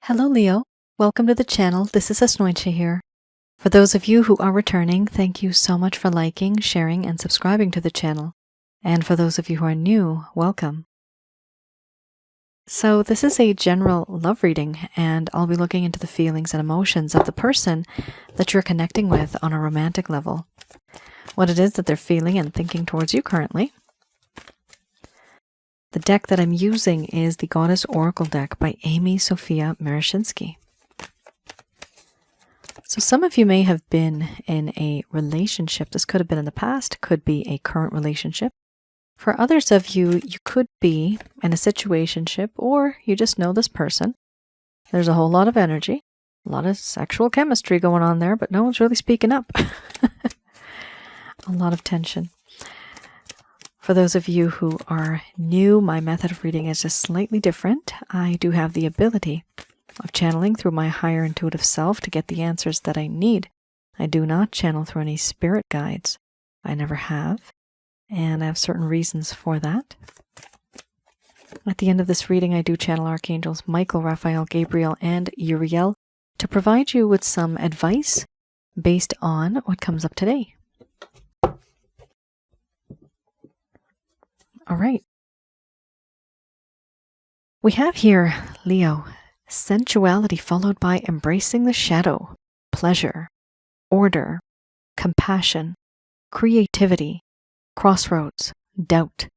Hello, Leo. Welcome to the channel. This is Asnointia here. For those of you who are returning, thank you so much for liking, sharing, and subscribing to the channel. And for those of you who are new, welcome. So this is a general love reading, and I'll be looking into the feelings and emotions of the person that you're connecting with on a romantic level. What it is that they're feeling and thinking towards you currently. The deck that I'm using is the Goddess Oracle deck by Amy Sophia Marashinsky. So some of you may have been in a relationship. This could have been in the past, could be a current relationship. For others of you, you could be in a situationship, or you just know this person. There's a whole lot of energy, a lot of sexual chemistry going on there, but no one's really speaking up. A lot of tension. For those of you who are new, my method of reading is just slightly different. I do have the ability of channeling through my higher intuitive self to get the answers that I need. I do not channel through any spirit guides. I never have, and I have certain reasons for that. At the end of this reading, I do channel Archangels Michael, Raphael, Gabriel, and Uriel to provide you with some advice based on what comes up today. All right. We have here, Leo, sensuality followed by embracing the shadow, pleasure, order, compassion, creativity, crossroads, doubt,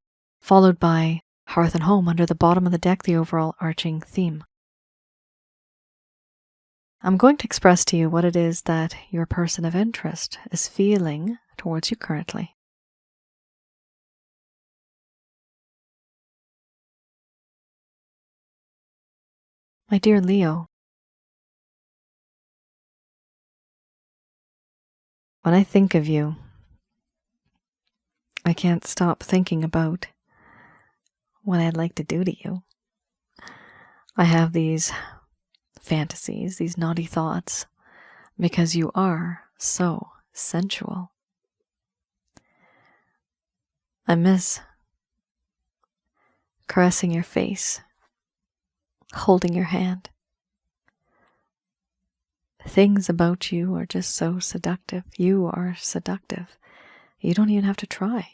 followed by hearth and home under the bottom of the deck, the overall arching theme. I'm going to express to you what it is that your person of interest is feeling towards you currently. My dear Leo, when I think of you, I can't stop thinking about what I'd like to do to you. I have these fantasies, these naughty thoughts, because you are so sensual. I miss caressing your face, holding your hand. Things about you are just so seductive. You are seductive. You don't even have to try.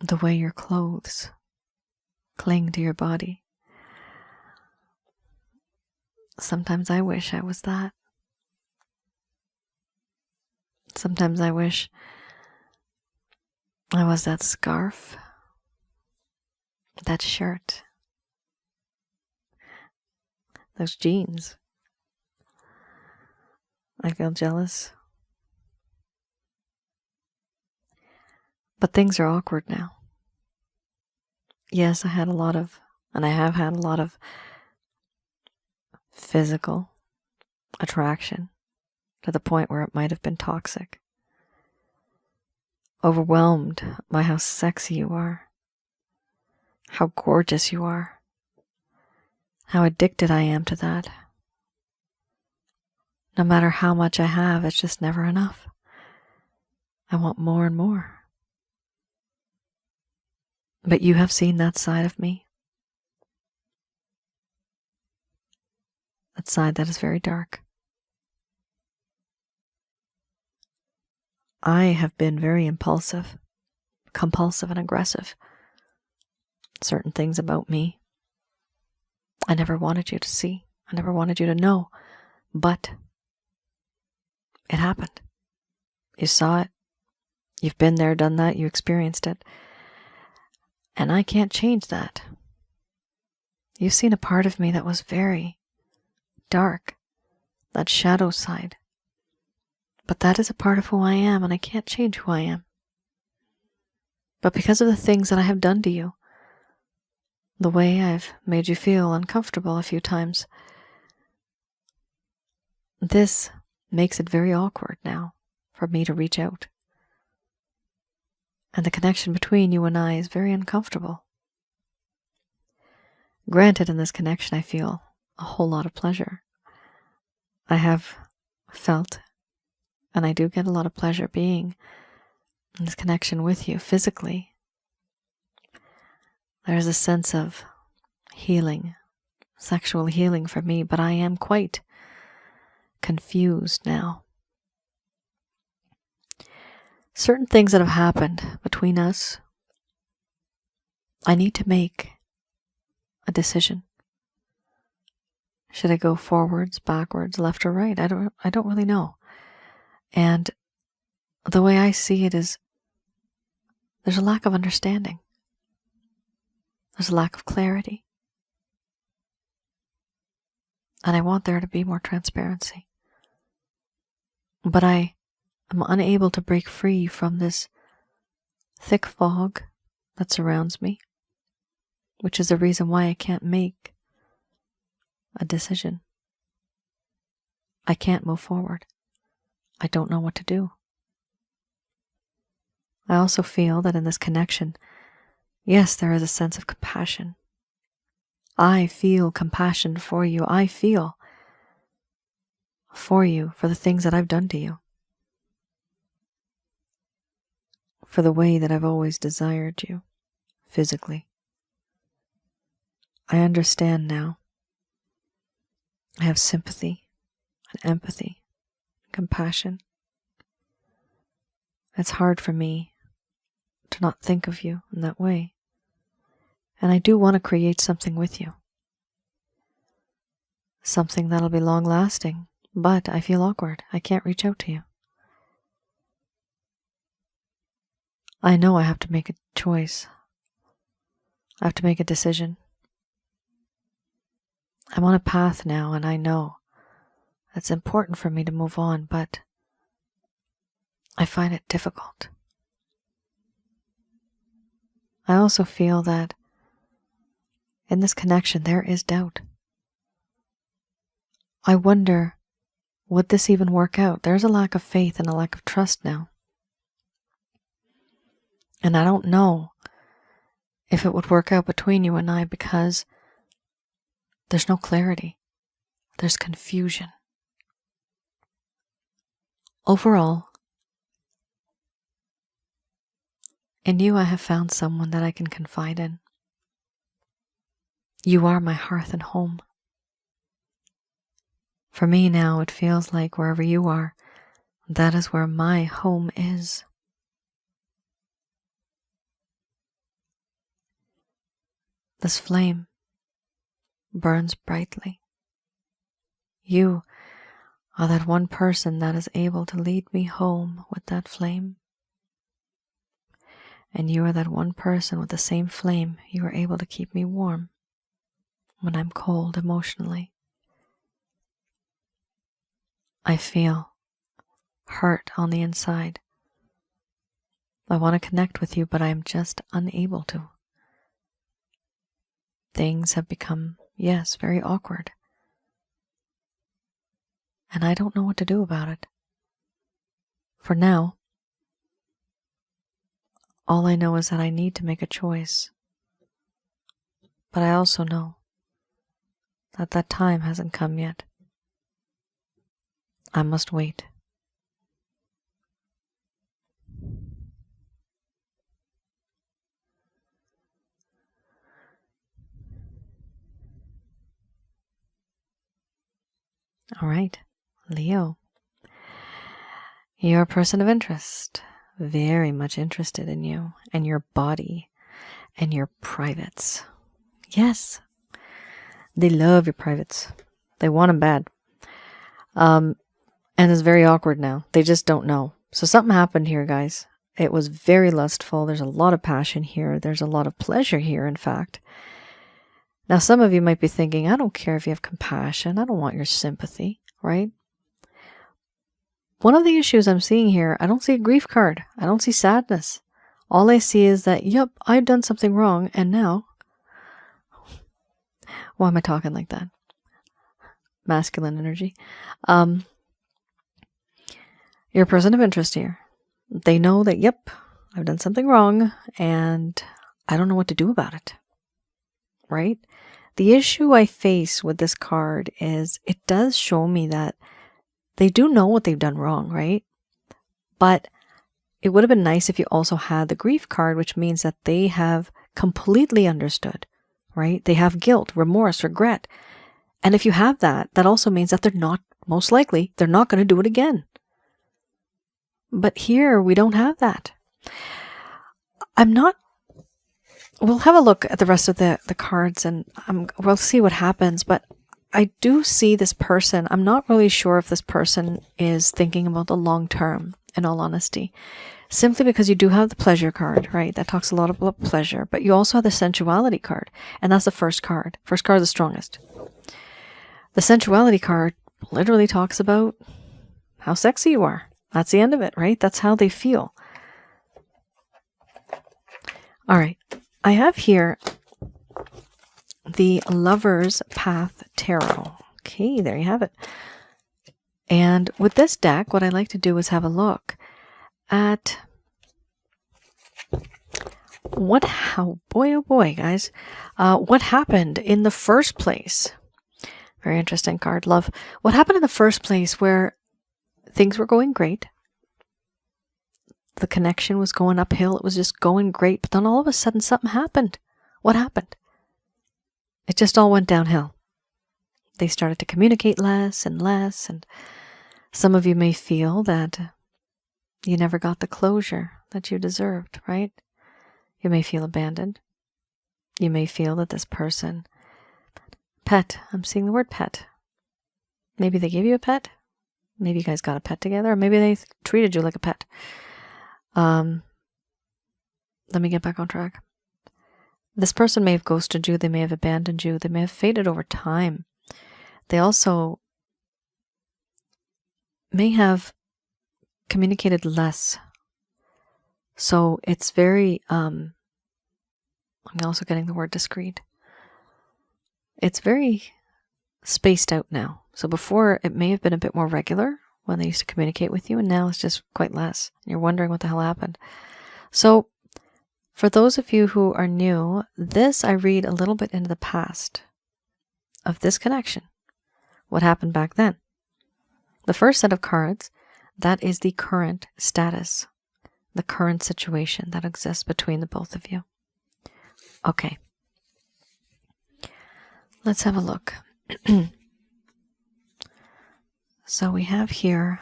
The way your clothes cling to your body. Sometimes I wish I was that. Sometimes I wish I was that scarf, that shirt, those jeans. I feel jealous. But things are awkward now. Yes, I had a lot of, and I have had a lot of physical attraction to the point where it might have been toxic. Overwhelmed by how sexy you are, how gorgeous you are, how addicted I am to that. No matter how much I have, it's just never enough. I want more and more. But you have seen that side of me. That side that is very dark. I have been very impulsive, compulsive, and aggressive. Certain things about me I never wanted you to see. I never wanted you to know. But it happened. You saw it. You've been there, done that. You experienced it. And I can't change that. You've seen a part of me that was very dark, that shadow side. But that is a part of who I am, and I can't change who I am. But because of the things that I have done to you, the way I've made you feel uncomfortable a few times, this makes it very awkward now for me to reach out. And the connection between you and I is very uncomfortable. Granted, in this connection, I feel a whole lot of pleasure. I have felt, and I do get a lot of pleasure being in this connection with you physically. There's a sense of healing sexual healing for me, but I am quite confused now. Certain things that have happened between us, I need to make a decision. Should I go forwards, backwards, left or right? I don't really know. And the way I see it is there's a lack of understanding. There's a lack of clarity. And I want there to be more transparency. But I am unable to break free from this thick fog that surrounds me, which is the reason why I can't make a decision. I can't move forward. I don't know what to do. I also feel that in this connection, yes, there is a sense of compassion. I feel compassion for you. I feel for you for the things that I've done to you, for the way that I've always desired you physically. I understand now. I have sympathy and empathy, and compassion. It's hard for me to not think of you in that way. And I do want to create something with you. Something that'll be long lasting, but I feel awkward. I can't reach out to you. I know I have to make a choice. I have to make a decision. I'm on a path now, and I know it's important for me to move on, but I find it difficult. I also feel that in this connection there is doubt. I wonder, would this even work out? There's a lack of faith and a lack of trust now. And I don't know if it would work out between you and I because there's no clarity. There's confusion. Overall, in you I have found someone that I can confide in. You are my hearth and home. For me now, it feels like wherever you are, that is where my home is. This flame burns brightly. You are that one person that is able to lead me home with that flame. And you are that one person with the same flame. You are able to keep me warm when I'm cold emotionally. I feel hurt on the inside. I want to connect with you, but I am just unable to. Things have become, yes, very awkward. And I don't know what to do about it. For now, all I know is that I need to make a choice. But I also know that that time hasn't come yet. I must wait. All right, Leo. You're a person of interest, very much interested in you and your body and your privates. Yes, they love your privates. They want them bad. And it's very awkward now. They just don't know. So something happened here, guys. It was very lustful. There's a lot of passion here. There's a lot of pleasure here, in fact. Now, some of you might be thinking, I don't care if you have compassion. I don't want your sympathy, right? One of the issues I'm seeing here, I don't see a grief card. I don't see sadness. All I see is that, yep, I've done something wrong, and now... Why am I talking like that? Masculine energy. You're a person of interest here. They know that, yep, I've done something wrong, and I don't know what to do about it, right? The issue I face with this card is it does show me that they do know what they've done wrong, right? But it would have been nice if you also had the grief card, which means that they have completely understood, right? They have guilt, remorse, regret. And if you have that, that also means that most likely, they're not going to do it again. But here, we don't have that. We'll have a look at the rest of the cards and we'll see what happens. But I do see this person. I'm not really sure if this person is thinking about the long term, in all honesty. Simply because you do have the pleasure card, right? That talks a lot about pleasure. But you also have the sensuality card. And that's the first card. First card is the strongest. The sensuality card literally talks about how sexy you are. That's the end of it, right? That's how they feel. All right. I have here the Lover's Path Tarot. Okay, there you have it. And with this deck, what I like to do is have a look at what happened in the first place. Very interesting card, love. What happened in the first place where things were going great? The connection was going uphill. It was just going great. But then all of a sudden something happened. What happened? It just all went downhill. They started to communicate less and less. And some of you may feel that you never got the closure that you deserved, right? You may feel abandoned. You may feel that this person... Pet. I'm seeing the word pet. Maybe they gave you a pet. Maybe you guys got a pet together. Or maybe they treated you like a pet. Let me get back on track. This person may have ghosted you. They may have abandoned you. They may have faded over time. They also may have communicated less. So it's very, I'm also getting the word discreet. It's very spaced out now. So before, it may have been a bit more regular when they used to communicate with you, and now it's just quite less. And you're wondering what the hell happened. So for those of you who are new, this I read a little bit into the past of this connection. What happened back then? The first set of cards, that is the current status, the current situation that exists between the both of you. Okay. Let's have a look. So we have here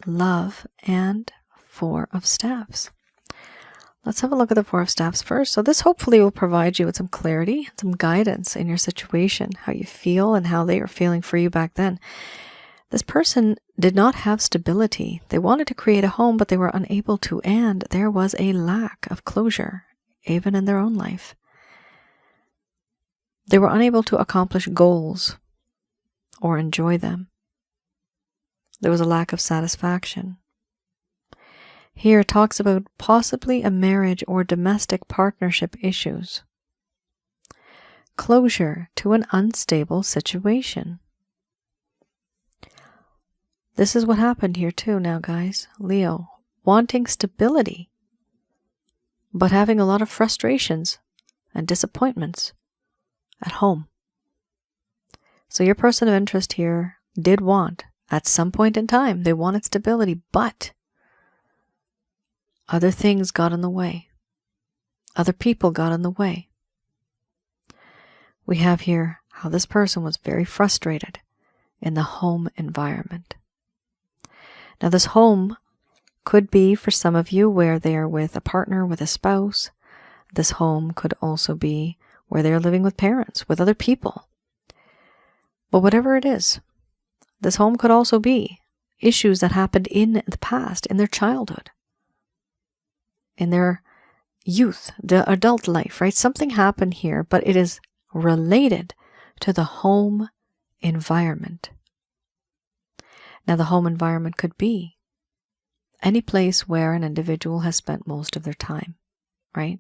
love and Four of Staves. Let's have a look at the Four of Staves first. So this hopefully will provide you with some clarity, some guidance in your situation, how you feel and how they are feeling for you back then. This person did not have stability. They wanted to create a home, but they were unable to, and there was a lack of closure, even in their own life. They were unable to accomplish goals or enjoy them. There was a lack of satisfaction. Here it talks about possibly a marriage or domestic partnership issues. Closure to an unstable situation. This is what happened here too now, guys. Leo, wanting stability, but having a lot of frustrations and disappointments at home. So your person of interest here did want, at some point in time, they wanted stability, but other things got in the way. Other people got in the way. We have here how this person was very frustrated in the home environment. Now this home could be for some of you where they are with a partner, with a spouse. This home could also be where they're living with parents, with other people. But whatever it is, this home could also be issues that happened in the past, in their childhood, in their youth, the adult life, right? Something happened here, but it is related to the home environment. Now, the home environment could be any place where an individual has spent most of their time, right?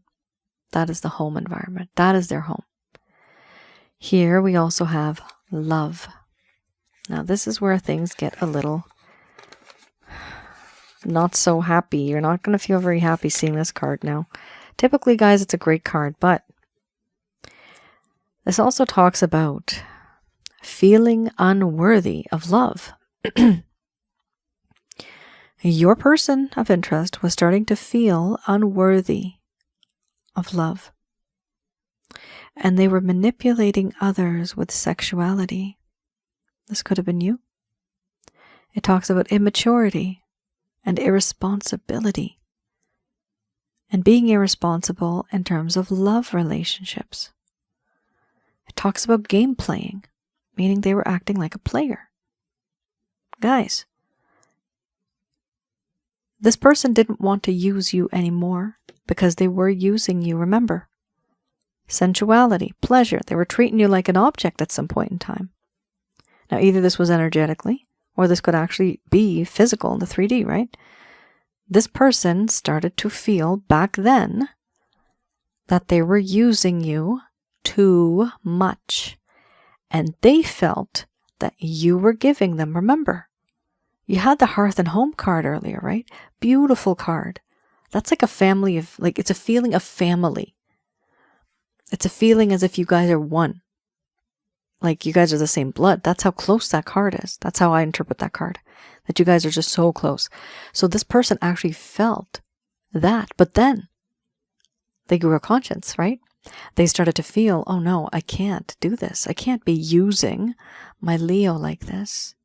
That is the home environment. That is their home. Here we also have love. Now, this is where things get a little not so happy. You're not going to feel very happy seeing this card now. Typically, guys, it's a great card, but this also talks about feeling unworthy of love. Your person of interest was starting to feel unworthy of love. And they were manipulating others with sexuality. This could have been you. It talks about immaturity and irresponsibility. And being irresponsible in terms of love relationships. It talks about game playing, meaning they were acting like a player. Guys, this person didn't want to use you anymore because they were using you, remember? Sensuality, pleasure, they were treating you like an object at some point in time. Now, either this was energetically, or this could actually be physical in the 3D, right? This person started to feel back then that they were using you too much. And they felt that you were giving them. Remember, you had the hearth and home card earlier, right? Beautiful card. That's like a family of, like, it's a feeling of family. It's a feeling as if you guys are one. Like you guys are the same blood. That's how close that card is. That's how I interpret that card. That you guys are just so close. So this person actually felt that. But then they grew a conscience, right? They started to feel, oh no, I can't do this. I can't be using my Leo like this.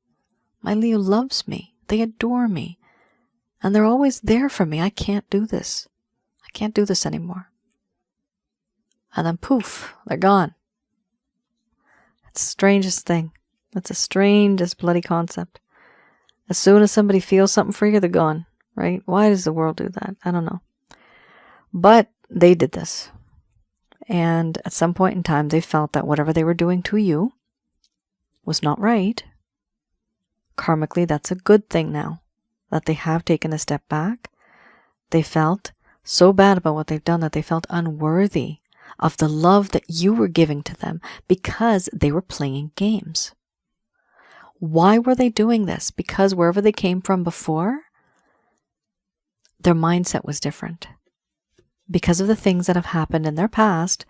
My Leo loves me. They adore me. And they're always there for me. I can't do this. I can't do this anymore. And then poof, they're gone. It's the strangest thing. It's the strangest bloody concept. As soon as somebody feels something for you, they're gone, right? Why does the world do that? I don't know. But they did this. And at some point in time, they felt that whatever they were doing to you was not right. Karmically, that's a good thing now, that they have taken a step back. They felt so bad about what they've done that they felt unworthy of the love that you were giving to them because they were playing games. Why were they doing this? Because wherever they came from before, their mindset was different. Because of the things that have happened in their past,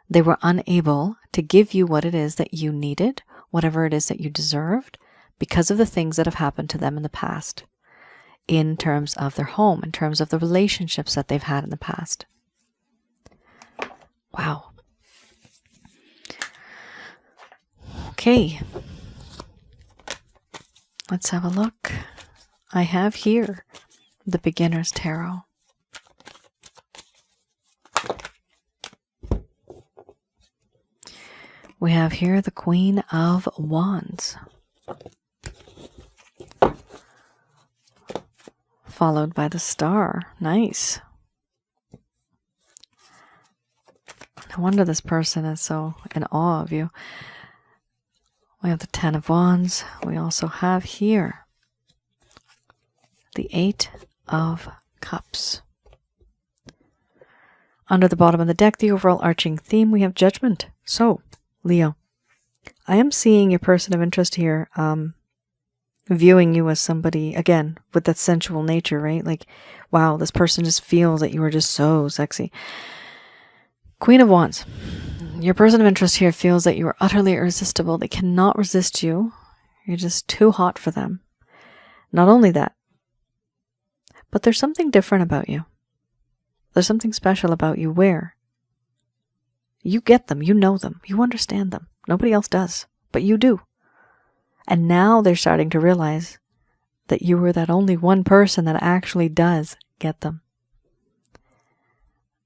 they were unable to give you what it is that you needed, whatever it is that you deserved, because of the things that have happened to them in the past, in terms of their home, in terms of the relationships that they've had in the past. Wow. Okay. Let's have a look. I have here the Beginner's Tarot. We have here the Queen of Wands, followed by the Star. Nice. No wonder this person is so in awe of you. We have the Ten of Wands. We also have here the Eight of Cups. Under the bottom of the deck, the overall arching theme, we have Judgment. So, Leo, I am seeing your person of interest here viewing you as somebody, again, with that sensual nature, right? Like, wow, this person just feels that you are just so sexy. Queen of Wands. Your person of interest here feels that you are utterly irresistible. They cannot resist you. You're just too hot for them. Not only that, but there's something different about you. There's something special about you where you get them, you know them, you understand them. Nobody else does, but you do. And now they're starting to realize that you were that only one person that actually does get them.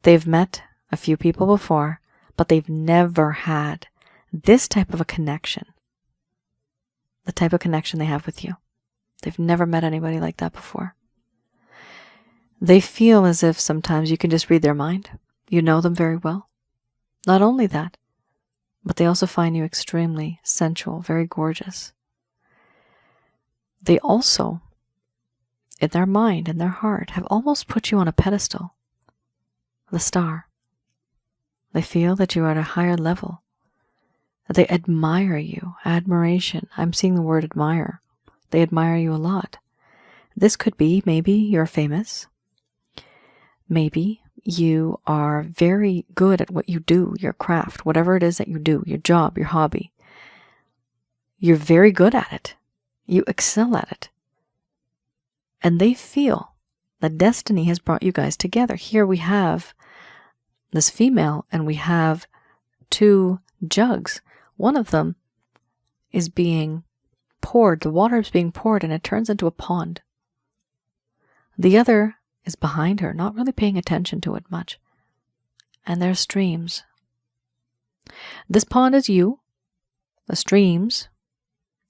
They've met a few people before, but they've never had this type of a connection. The type of connection they have with you. They've never met anybody like that before. They feel as if sometimes you can just read their mind. You know them very well. Not only that, but they also find you extremely sensual, very gorgeous. They also, in their mind, in their heart, have almost put you on a pedestal. The Star. They feel that you are at a higher level. That they admire you. Admiration. I'm seeing the word admire. They admire you a lot. This could be, maybe you're famous. Maybe you are very good at what you do, your craft, whatever it is that you do, your job, your hobby. You're very good at it. You excel at it. And they feel that destiny has brought you guys together. Here we have this female and we have two jugs. One of them is being poured, the water is being poured, and it turns into a pond. The other is behind her, not really paying attention to it much. And there's streams. This pond is you. The streams,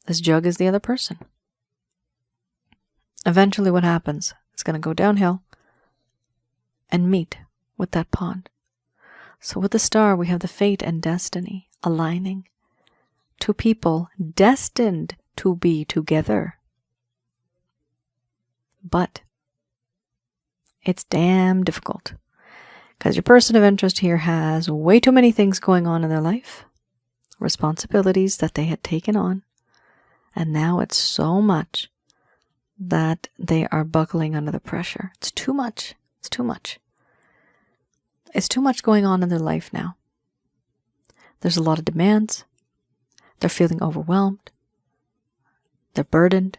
this jug is the other person. Eventually what happens? It's going to go downhill and meet with that pond. So with the star, we have the fate and destiny aligning. Two people destined to be together. But it's damn difficult because your person of interest here has way too many things going on in their life, responsibilities that they had taken on, and now it's so much that they are buckling under the pressure. It's too much. It's too much. It's too much going on in their life now. There's a lot of demands. They're feeling overwhelmed. They're burdened.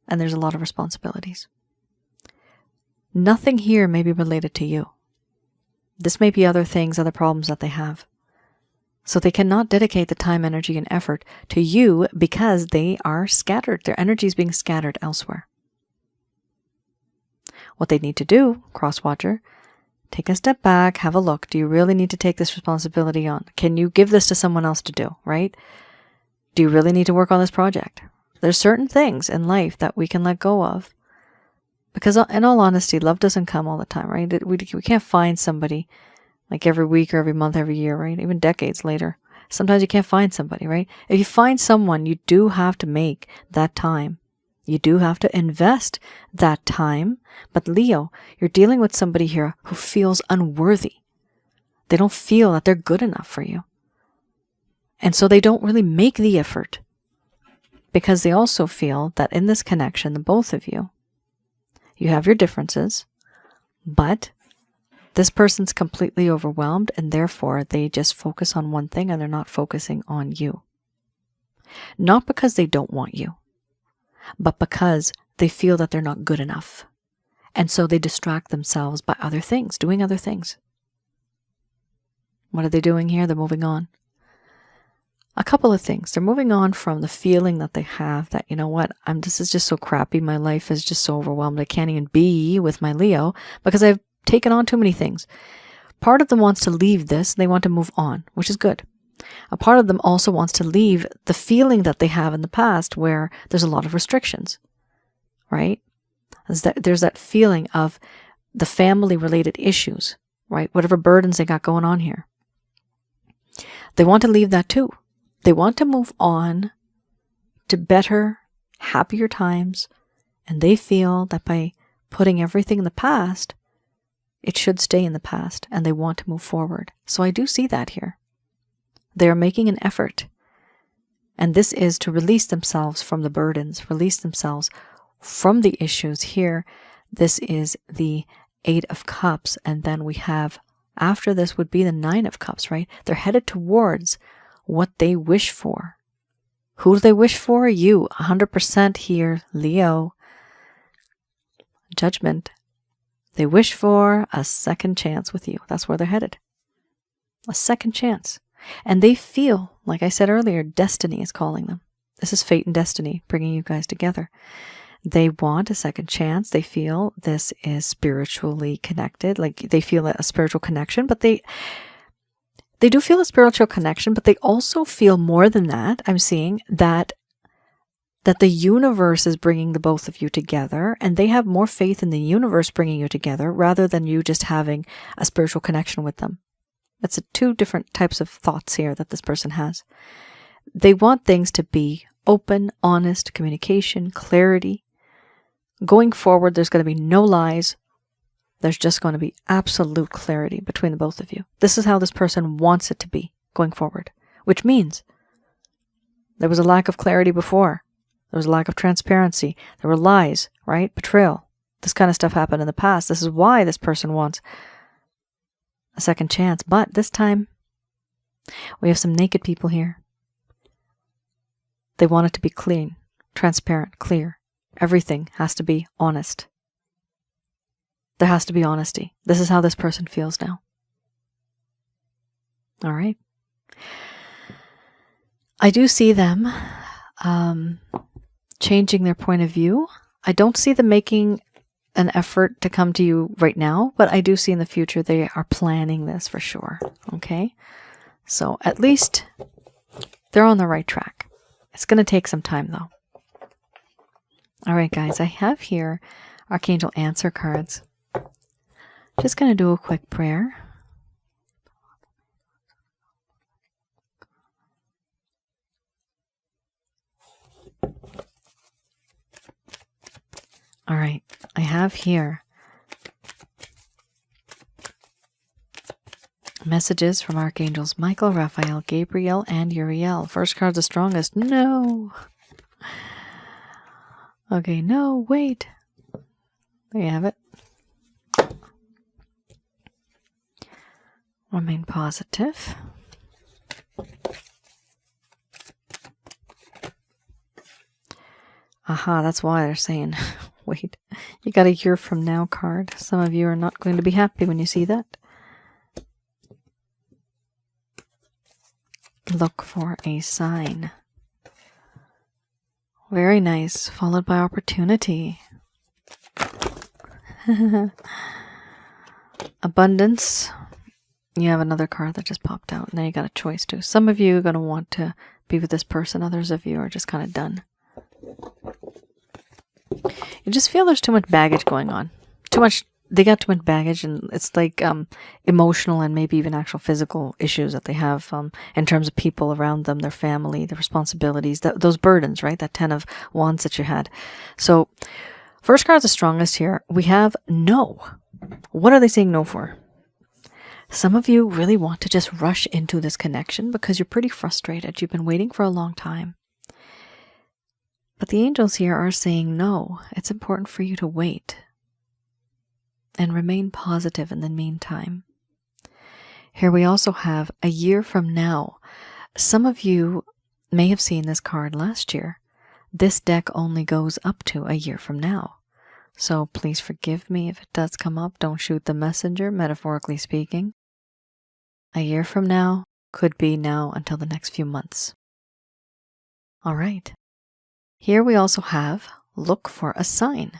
And there's a lot of responsibilities. Nothing here may be related to you. This may be other things, other problems that they have. So they cannot dedicate the time, energy, and effort to you because they are scattered. Their energy is being scattered elsewhere. What they need to do, cross-watcher, take a step back, have a look. Do you really need to take this responsibility on? Can you give this to someone else to do, right? Do you really need to work on this project? There's certain things in life that we can let go of. Because in all honesty, love doesn't come all the time, right? We can't find somebody like every week or every month, every year, right? Even decades later. Sometimes you can't find somebody, right? If you find someone, you do have to make that time. You do have to invest that time. But Leo, you're dealing with somebody here who feels unworthy. They don't feel that they're good enough for you. And so they don't really make the effort because they also feel that in this connection, the both of you, you have your differences, but this person's completely overwhelmed and therefore they just focus on one thing and they're not focusing on you. Not because they don't want you, but because they feel that they're not good enough. And so they distract themselves by other things, doing other things. What are they doing here? They're moving on. A couple of things. They're moving on from the feeling that they have that, you know what, this is just so crappy. My life is just so overwhelmed. I can't even be with my Leo because I've taken on too many things. Part of them wants to leave this. They want to move on, which is good. A part of them also wants to leave the feeling that they have in the past where there's a lot of restrictions, right? There's that feeling of the family-related issues, right? Whatever burdens they got going on here. They want to leave that too. They want to move on to better, happier times, and they feel that by putting everything in the past, it should stay in the past, and they want to move forward. So I do see that here. They are making an effort, and this is to release themselves from the burdens, release themselves from the issues. Here, this is the 8 of Cups, and then we have, after this would be the 9 of Cups, right? They're headed towards what they wish for. Who do they wish for? You, 100% here, Leo. Judgment. They wish for a second chance with you. That's where they're headed. A second chance. And they feel, like I said earlier, destiny is calling them. This is fate and destiny bringing you guys together. They want a second chance. They feel this is spiritually connected. Like they feel a spiritual connection, but they do feel a spiritual connection, but they also feel more than that. I'm seeing that the universe is bringing the both of you together, and they have more faith in the universe bringing you together rather than you just having a spiritual connection with them. That's two different types of thoughts here that this person has. They want things to be open, honest, communication, clarity. Going forward, there's going to be no lies. There's just going to be absolute clarity between the both of you. This is how this person wants it to be going forward, which means there was a lack of clarity before. There was a lack of transparency. There were lies, right? Betrayal. This kind of stuff happened in the past. This is why this person wants a second chance. But this time, we have some naked people here. They want it to be clean, transparent, clear. Everything has to be honest. There has to be honesty. This is how this person feels now. All right. I do see them changing their point of view. I don't see them making an effort to come to you right now, but I do see in the future they are planning this for sure. Okay? So at least they're on the right track. It's going to take some time though. All right, guys, I have here Archangel Answer cards. Just going to do a quick prayer. All right, I have here messages from Archangels Michael, Raphael, Gabriel, and Uriel. First card's the strongest. No. Okay, no, wait. There you have it. Remain positive. Aha, that's why they're saying, wait, you got a year from now card. Some of you are not going to be happy when you see that. Look for a sign. Very nice, followed by opportunity. Abundance. You have another card that just popped out. Now you got a choice too. Some of you are going to want to be with this person. Others of you are just kind of done. You just feel there's too much baggage going on. They got too much baggage, and it's like emotional and maybe even actual physical issues that they have in terms of people around them, their family, their responsibilities, those burdens, right? That 10 of Wands that you had. So first card's the strongest here. We have no. What are they saying no for? Some of you really want to just rush into this connection because you're pretty frustrated. You've been waiting for a long time. But the angels here are saying no. It's important for you to wait and remain positive in the meantime. Here we also have a year from now. Some of you may have seen this card last year. This deck only goes up to a year from now. So please forgive me if it does come up. Don't shoot the messenger, metaphorically speaking. A year from now could be now until the next few months. All right. Here we also have look for a sign.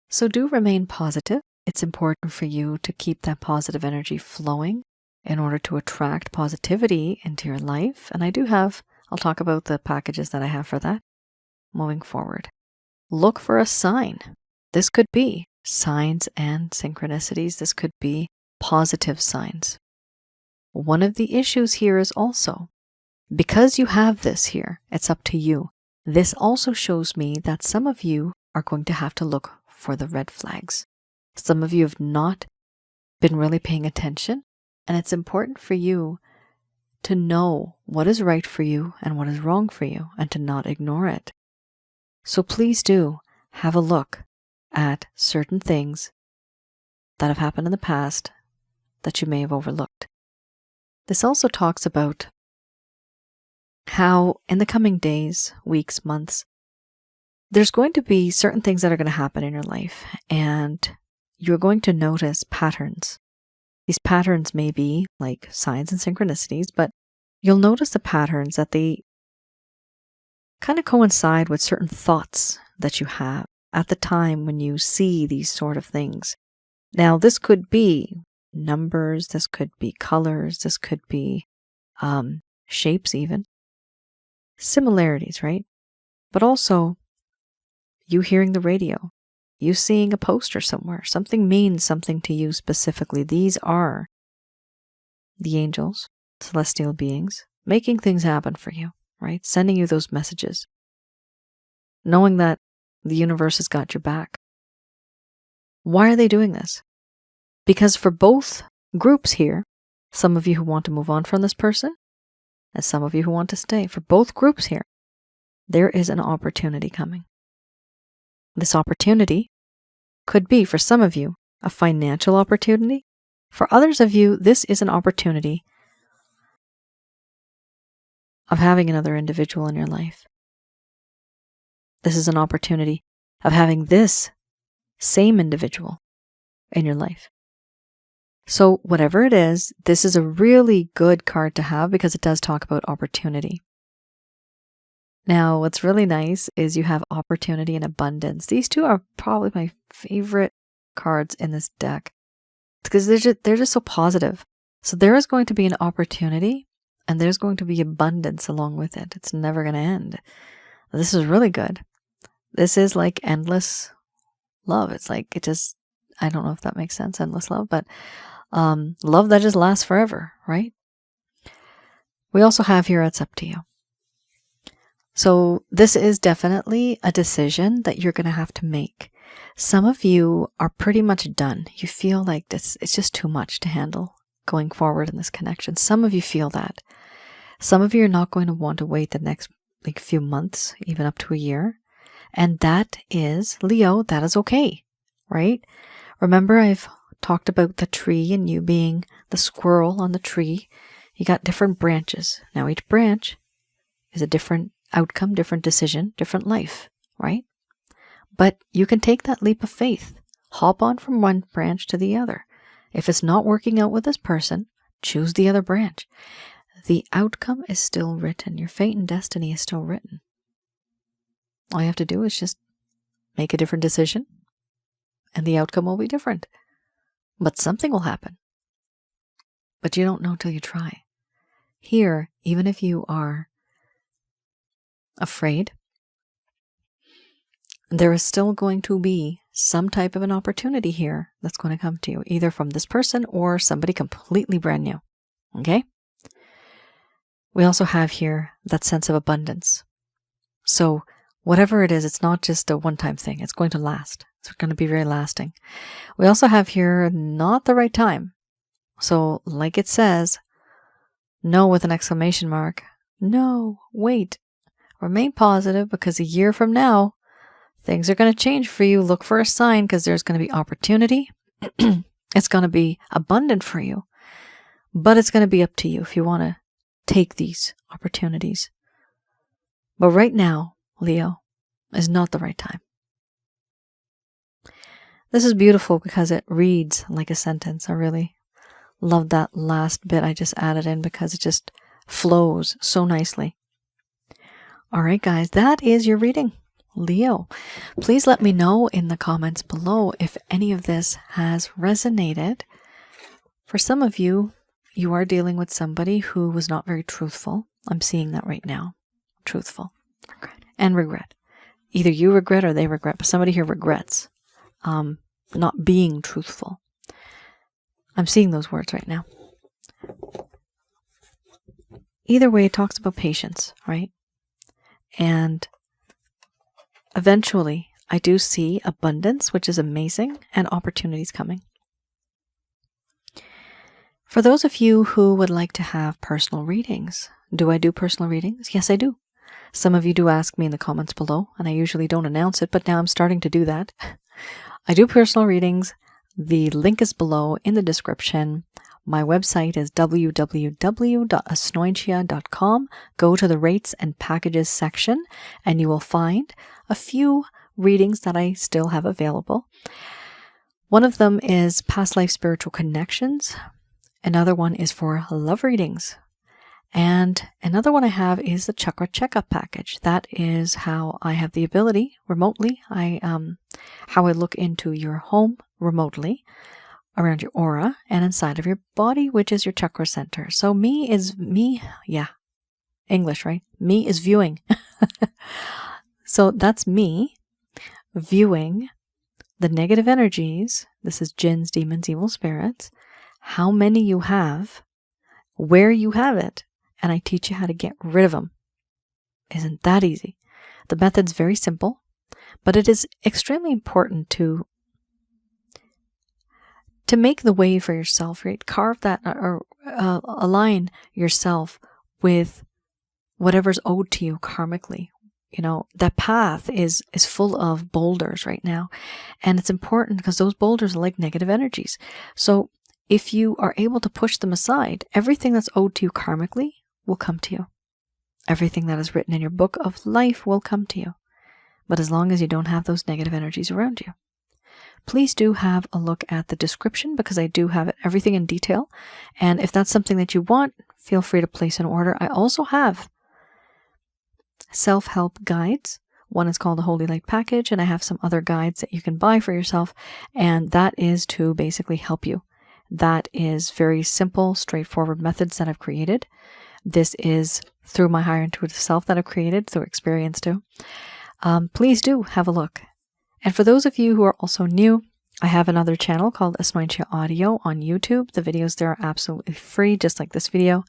So do remain positive. It's important for you to keep that positive energy flowing in order to attract positivity into your life. And I'll talk about the packages that I have for that moving forward. Look for a sign. This could be signs and synchronicities. This could be positive signs. One of the issues here is also, because you have this here, it's up to you. This also shows me that some of you are going to have to look for the red flags. Some of you have not been really paying attention, and it's important for you to know what is right for you and what is wrong for you, and to not ignore it. So please do have a look at certain things that have happened in the past that you may have overlooked. This also talks about how in the coming days, weeks, months, there's going to be certain things that are going to happen in your life, and you're going to notice patterns. These patterns may be like signs and synchronicities, but you'll notice the patterns that they kind of coincide with certain thoughts that you have at the time when you see these sort of things. Now, this could be numbers, this could be colors, this could be shapes even. Similarities, right? But also, you hearing the radio, you seeing a poster somewhere, something means something to you specifically. These are the angels, celestial beings, making things happen for you, right? Sending you those messages. Knowing that the universe has got your back. Why are they doing this? Because for both groups here, some of you who want to move on from this person, and some of you who want to stay, for both groups here, there is an opportunity coming. This opportunity could be, for some of you, a financial opportunity. For others of you, this is an opportunity of having another individual in your life. This is an opportunity of having this same individual in your life. So whatever it is, this is a really good card to have because it does talk about opportunity. Now, what's really nice is you have opportunity and abundance. These two are probably my favorite cards in this deck because they're just so positive. So there is going to be an opportunity and there's going to be abundance along with it. It's never going to end. This is really good. This is like endless love. It's like I don't know if that makes sense, endless love, but love that just lasts forever, right? We also have here, it's up to you. So this is definitely a decision that you're going to have to make. Some of you are pretty much done. You feel like it's just too much to handle going forward in this connection. Some of you feel that. Some of you are not going to want to wait the next few months, even up to a year. And that is, Leo, that is okay, right? Remember, I've talked about the tree and you being the squirrel on the tree. You got different branches. Now each branch is a different outcome, different decision, different life, right? But you can take that leap of faith, hop on from one branch to the other. If it's not working out with this person, choose the other branch. The outcome is still written. Your fate and destiny is still written. All you have to do is just make a different decision and the outcome will be different. But something will happen. But you don't know till you try. Here, even if you are afraid, there is still going to be some type of an opportunity here that's going to come to you, either from this person or somebody completely brand new. Okay? We also have here that sense of abundance. So whatever it is, it's not just a one-time thing. It's going to last. It's going to be very lasting. We also have here not the right time. So like it says, no with an exclamation mark. No, wait. Remain positive because a year from now, things are going to change for you. Look for a sign because there's going to be opportunity. It's going to be abundant for you. But it's going to be up to you if you want to take these opportunities. But right now, Leo, is not the right time. This is beautiful because it reads like a sentence. I really love that last bit I just added in because it just flows so nicely. All right, guys, that is your reading. Leo, please let me know in the comments below if any of this has resonated. For some of you, you are dealing with somebody who was not very truthful. I'm seeing that right now. Truthful. And regret. Either you regret or they regret, but somebody here regrets not being truthful. I'm seeing those words right now. Either way, it talks about patience, right? And eventually, I do see abundance, which is amazing, and opportunities coming. For those of you who would like to have personal readings, do I do personal readings? Yes, I do. Some of you do ask me in the comments below, and I usually don't announce it, but now I'm starting to do that. I do personal readings. The link is below in the description. My website is www.asnointia.com. Go to the rates and packages section, and you will find a few readings that I still have available. One of them is past life spiritual connections. Another one is for love readings. And another one I have is the chakra checkup package. That is how I have the ability remotely. How I look into your home remotely, around your aura and inside of your body, which is your chakra center. So English, right? Me is viewing. So that's me viewing the negative energies. This is jinns, demons, evil spirits. How many you have, where you have it, and I teach you how to get rid of them. Isn't that easy? The method's very simple, but it is extremely important to make the way for yourself, right? Carve that or align yourself with whatever's owed to you karmically. You know, that path is full of boulders right now. And it's important because those boulders are like negative energies. So if you are able to push them aside, everything that's owed to you karmically will come to you. Everything that is written in your book of life will come to you. But as long as you don't have those negative energies around you. Please do have a look at the description because I do have everything in detail. And if that's something that you want, feel free to place an order. I also have self-help guides. One is called the Holy Light Package, and I have some other guides that you can buy for yourself, and that is to basically help you. That is very simple, straightforward methods that I've created. This is through my higher intuitive self that I've created, through experience too. Please do have a look. And for those of you who are also new, I have another channel called Asnointia Audio on YouTube. The videos there are absolutely free, just like this video.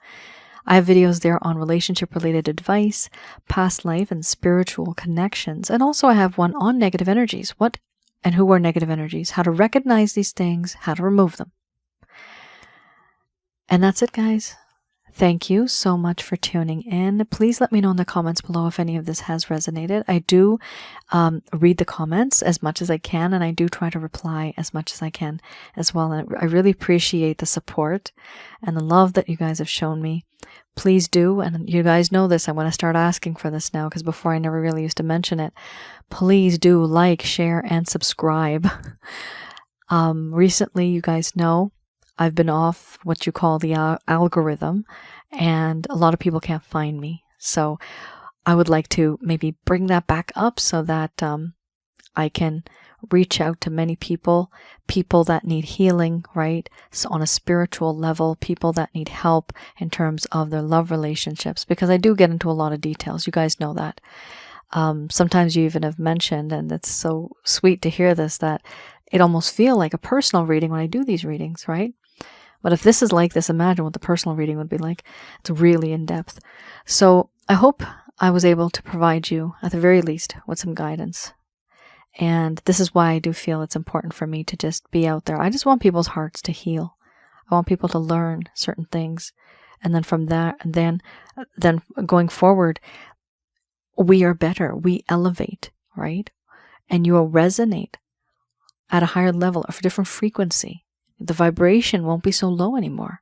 I have videos there on relationship-related advice, past life, and spiritual connections. And also I have one on negative energies. What and who are negative energies? How to recognize these things, how to remove them. And that's it, guys. Thank you so much for tuning in. Please let me know in the comments below if any of this has resonated. I do read the comments as much as I can, and I do try to reply as much as I can as well. And I really appreciate the support and the love that you guys have shown me. Please do, and you guys know this, I want to start asking for this now, because before I never really used to mention it. Please do like, share, and subscribe. Recently, you guys know, I've been off what you call the algorithm, and a lot of people can't find me. So I would like to maybe bring that back up so that I can reach out to many people that need healing, right? So on a spiritual level, people that need help in terms of their love relationships, because I do get into a lot of details. You guys know that. Sometimes you even have mentioned, and it's so sweet to hear this, that it almost feels like a personal reading when I do these readings, right? But if this is like this, imagine what the personal reading would be like. It's really in depth. So I hope I was able to provide you, at the very least, with some guidance. And this is why I do feel it's important for me to just be out there. I just want people's hearts to heal. I want people to learn certain things. And then from that, and then going forward, we are better. We elevate, right? And you will resonate at a higher level, of a different frequency. The vibration won't be so low anymore,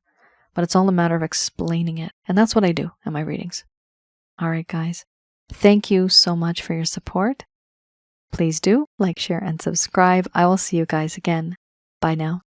but it's all a matter of explaining it. And that's what I do in my readings. All right, guys. Thank you so much for your support. Please do like, share, and subscribe. I will see you guys again. Bye now.